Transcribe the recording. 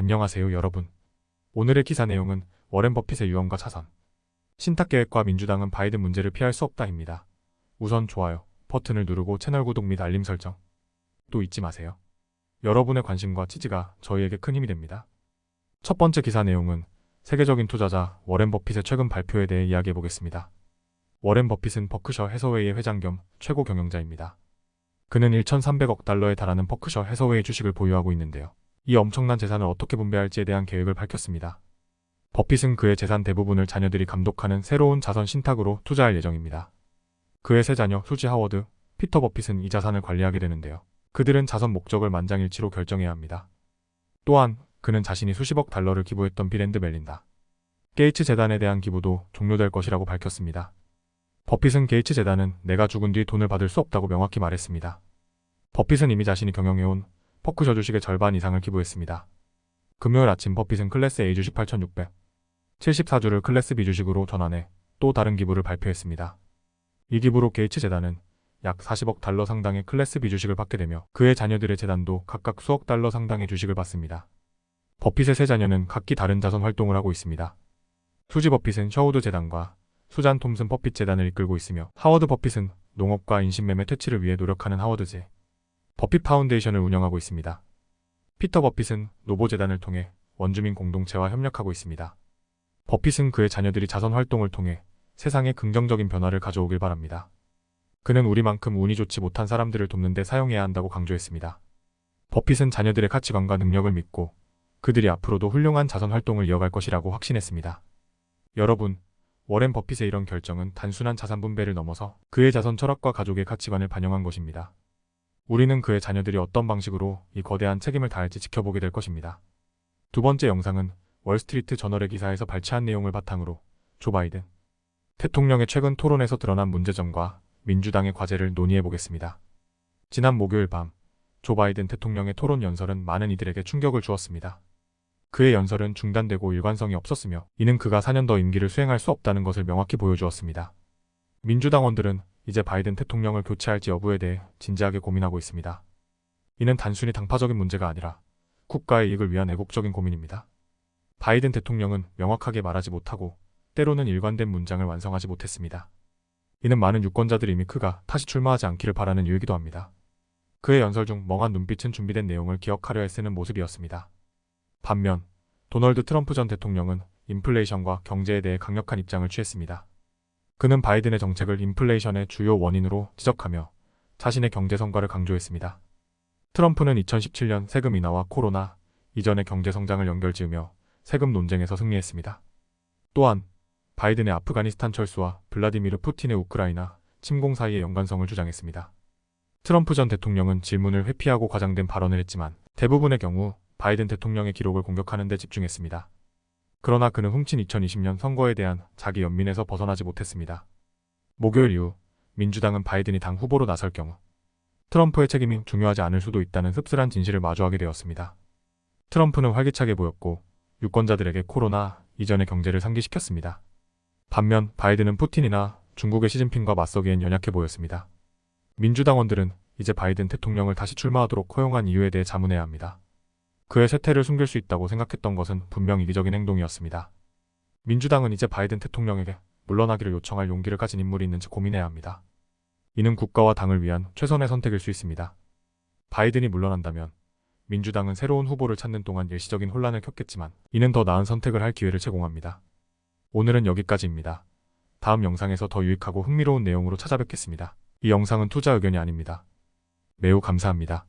안녕하세요 여러분. 오늘의 기사 내용은 워렌 버핏의 유언과 자산, 신탁계획과 민주당은 바이든 문제를 피할 수 없다입니다. 우선 좋아요 버튼을 누르고 채널 구독 및 알림 설정 또 잊지 마세요. 여러분의 관심과 지지가 저희에게 큰 힘이 됩니다. 첫 번째 기사 내용은 세계적인 투자자 워렌 버핏의 최근 발표에 대해 이야기해 보겠습니다. 워렌 버핏은 버크셔 해서웨이의 회장 겸 최고 경영자입니다. 그는 1,300억 달러에 달하는 버크셔 해서웨이 주식을 보유하고 있는데요. 이 엄청난 재산을 어떻게 분배할지에 대한 계획을 밝혔습니다. 버핏은 그의 재산 대부분을 자녀들이 감독하는 새로운 자선 신탁으로 투자할 예정입니다. 그의 세 자녀 수지 하워드, 피터 버핏은 이 자산을 관리하게 되는데요. 그들은 자선 목적을 만장일치로 결정해야 합니다. 또한 그는 자신이 수십억 달러를 기부했던 빌 앤드 멜린다 게이츠 재단에 대한 기부도 종료될 것이라고 밝혔습니다. 버핏은 게이츠 재단은 내가 죽은 뒤 돈을 받을 수 없다고 명확히 말했습니다. 버핏은 이미 자신이 경영해온 버크셔 주식의 절반 이상을 기부했습니다. 금요일 아침 버핏은 클래스 A 주식 8,674주를 클래스 B 주식으로 전환해 또 다른 기부를 발표했습니다. 이 기부로 게이츠 재단은 약 40억 달러 상당의 클래스 B 주식을 받게 되며 그의 자녀들의 재단도 각각 수억 달러 상당의 주식을 받습니다. 버핏의 세 자녀는 각기 다른 자선 활동을 하고 있습니다. 수지 버핏은 셔우드 재단과 수잔 톰슨 버핏 재단을 이끌고 있으며 하워드 버핏은 농업과 인신매매 퇴치를 위해 노력하는 하워드제 버핏 파운데이션을 운영하고 있습니다. 피터 버핏은 노보 재단을 통해 원주민 공동체와 협력하고 있습니다. 버핏은 그의 자녀들이 자선 활동을 통해 세상에 긍정적인 변화를 가져오길 바랍니다. 그는 우리만큼 운이 좋지 못한 사람들을 돕는 데 사용해야 한다고 강조했습니다. 버핏은 자녀들의 가치관과 능력을 믿고 그들이 앞으로도 훌륭한 자선 활동을 이어갈 것이라고 확신했습니다. 여러분, 워렌 버핏의 이런 결정은 단순한 자산 분배를 넘어서 그의 자선 철학과 가족의 가치관을 반영한 것입니다. 우리는 그의 자녀들이 어떤 방식으로 이 거대한 책임을 다할지 지켜보게 될 것입니다. 두 번째 영상은 월스트리트 저널의 기사에서 발췌한 내용을 바탕으로 조 바이든 대통령의 최근 토론에서 드러난 문제점과 민주당의 과제를 논의해 보겠습니다. 지난 목요일 밤 조 바이든 대통령의 토론 연설은 많은 이들에게 충격을 주었습니다. 그의 연설은 중단되고 일관성이 없었으며 이는 그가 4년 더 임기를 수행할 수 없다는 것을 명확히 보여주었습니다. 민주당원들은 이제 바이든 대통령을 교체할지 여부에 대해 진지하게 고민하고 있습니다. 이는 단순히 당파적인 문제가 아니라 국가의 이익을 위한 애국적인 고민입니다. 바이든 대통령은 명확하게 말하지 못하고 때로는 일관된 문장을 완성하지 못했습니다. 이는 많은 유권자들이 이미 그가 다시 출마하지 않기를 바라는 이유이기도 합니다. 그의 연설 중 멍한 눈빛은 준비된 내용을 기억하려 애쓰는 모습이었습니다. 반면 도널드 트럼프 전 대통령은 인플레이션과 경제에 대해 강력한 입장을 취했습니다. 그는 바이든의 정책을 인플레이션의 주요 원인으로 지적하며 자신의 경제 성과를 강조했습니다. 트럼프는 2017년 세금 인하와 코로나 이전의 경제 성장을 연결지으며 세금 논쟁에서 승리했습니다. 또한 바이든의 아프가니스탄 철수와 블라디미르 푸틴의 우크라이나 침공 사이의 연관성을 주장했습니다. 트럼프 전 대통령은 질문을 회피하고 과장된 발언을 했지만 대부분의 경우 바이든 대통령의 기록을 공격하는 데 집중했습니다. 그러나 그는 훔친 2020년 선거에 대한 자기 연민에서 벗어나지 못했습니다. 목요일 이후 민주당은 바이든이 당 후보로 나설 경우 트럼프의 책임이 중요하지 않을 수도 있다는 씁쓸한 진실을 마주하게 되었습니다. 트럼프는 활기차게 보였고 유권자들에게 코로나 이전의 경제를 상기시켰습니다. 반면 바이든은 푸틴이나 중국의 시진핑과 맞서기엔 연약해 보였습니다. 민주당원들은 이제 바이든 대통령을 다시 출마하도록 허용한 이유에 대해 자문해야 합니다. 그의 쇠퇴를 숨길 수 있다고 생각했던 것은 분명 이기적인 행동이었습니다. 민주당은 이제 바이든 대통령에게 물러나기를 요청할 용기를 가진 인물이 있는지 고민해야 합니다. 이는 국가와 당을 위한 최선의 선택일 수 있습니다. 바이든이 물러난다면 민주당은 새로운 후보를 찾는 동안 일시적인 혼란을 겪겠지만 이는 더 나은 선택을 할 기회를 제공합니다. 오늘은 여기까지입니다. 다음 영상에서 더 유익하고 흥미로운 내용으로 찾아뵙겠습니다. 이 영상은 투자 의견이 아닙니다. 매우 감사합니다.